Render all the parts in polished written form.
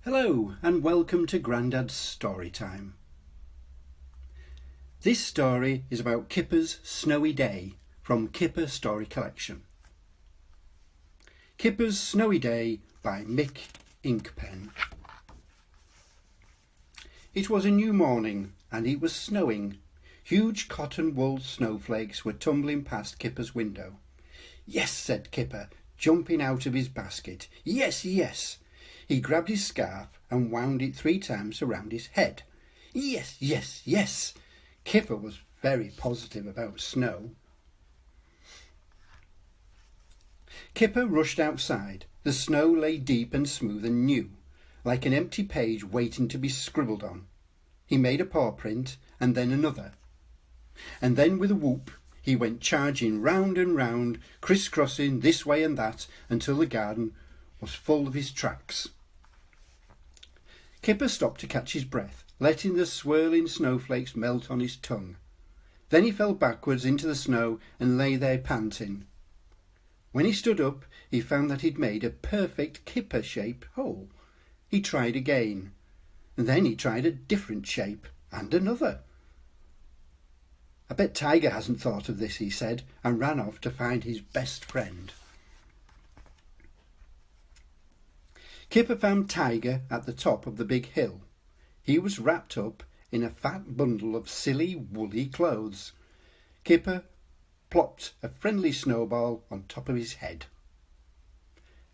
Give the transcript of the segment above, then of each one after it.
Hello and welcome to Grandad's Story Time. This story is about Kipper's Snowy Day from Kipper Story Collection. Kipper's Snowy Day by Mick, Inkpen. It was a new morning and it was snowing. Huge cotton wool snowflakes were tumbling past Kipper's window. "Yes," said Kipper, jumping out of his basket. "Yes, yes." He grabbed his scarf and wound it 3 times around his head. "Yes, yes, yes." Kipper was very positive about snow. Kipper rushed outside. The snow lay deep and smooth and new, like an empty page waiting to be scribbled on. He made a paw print and then another. And then with a whoop, he went charging round and round, crisscrossing this way and that, until the garden was full of his tracks. Kipper stopped to catch his breath, letting the swirling snowflakes melt on his tongue. Then he fell backwards into the snow and lay there panting. When he stood up, he found that he'd made a perfect Kipper-shaped hole. He tried again, and then he tried a different shape, and another. "I bet Tiger hasn't thought of this," he said, and ran off to find his best friend. Kipper found Tiger at the top of the big hill. He was wrapped up in a fat bundle of silly woolly clothes. Kipper plopped a friendly snowball on top of his head.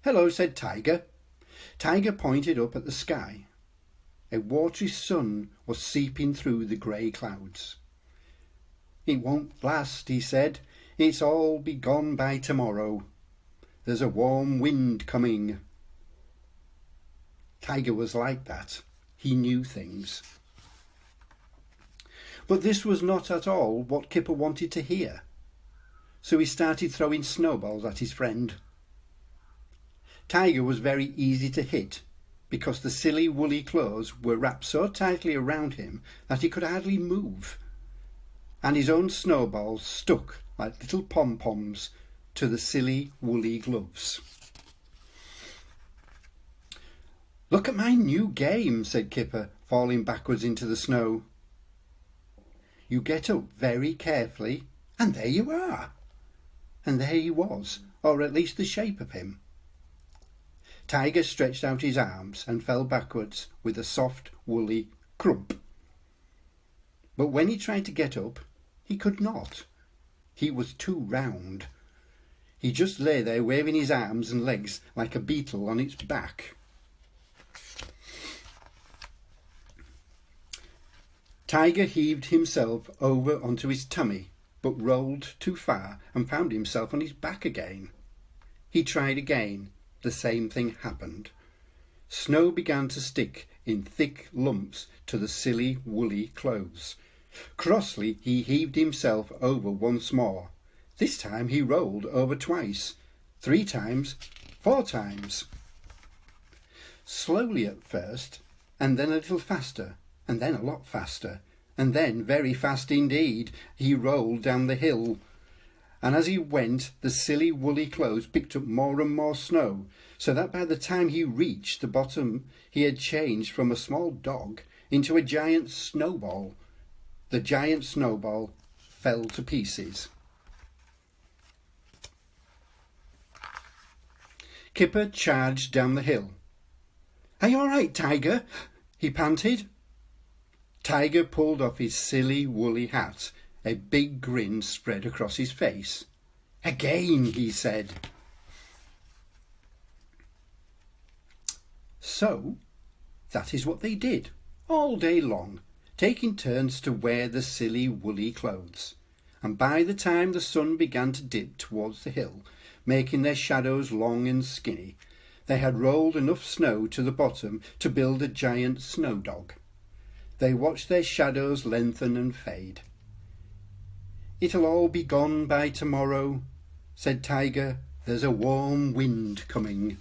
"Hello," said Tiger. Tiger pointed up at the sky. A watery sun was seeping through the grey clouds. "It won't last," he said. "It's all be gone by tomorrow. There's a warm wind coming." Tiger was like that. He knew things. But this was not at all what Kipper wanted to hear. So he started throwing snowballs at his friend. Tiger was very easy to hit because the silly woolly clothes were wrapped so tightly around him that he could hardly move. And his own snowballs stuck like little pom-poms to the silly woolly gloves. "Look at my new game," said Kipper, falling backwards into the snow. "You get up very carefully, and there you are." And there he was, or at least the shape of him. Tiger stretched out his arms and fell backwards with a soft, woolly crump. But when he tried to get up, he could not. He was too round. He just lay there waving his arms and legs like a beetle on its back. Tiger heaved himself over onto his tummy, but rolled too far and found himself on his back again. He tried again. The same thing happened. Snow began to stick in thick lumps to the silly woolly clothes. Crossly he heaved himself over once more. This time he rolled over twice, 3 times, 4 times. Slowly at first, and then a little faster, and then a lot faster, and then very fast indeed, he rolled down the hill. And as he went, the silly woolly clothes picked up more and more snow, so that by the time he reached the bottom, he had changed from a small dog into a giant snowball. The giant snowball fell to pieces. Kipper charged down the hill. "Are you all right, Tiger?" he panted. Tiger pulled off his silly woolly hat. A big grin spread across his face. "Again," he said. So, that is what they did, all day long, taking turns to wear the silly woolly clothes. And by the time the sun began to dip towards the hill, making their shadows long and skinny, they had rolled enough snow to the bottom to build a giant snow dog. They watched their shadows lengthen and fade. "It'll all be gone by tomorrow," said Tiger. "There's a warm wind coming."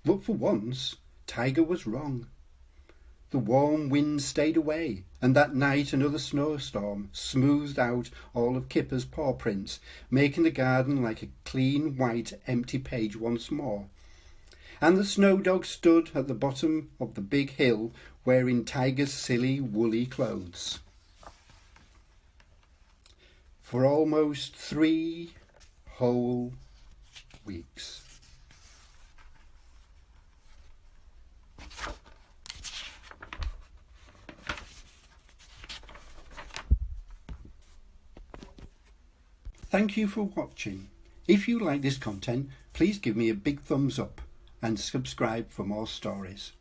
But for once, Tiger was wrong. The warm wind stayed away, and that night another snowstorm smoothed out all of Kipper's paw prints, making the garden like a clean, white, empty page once more. And the snow dog stood at the bottom of the big hill wearing Tiger's silly woolly clothes. For almost 3 whole weeks. Thank you for watching. If you like this content, please give me a big thumbs up and subscribe for more stories.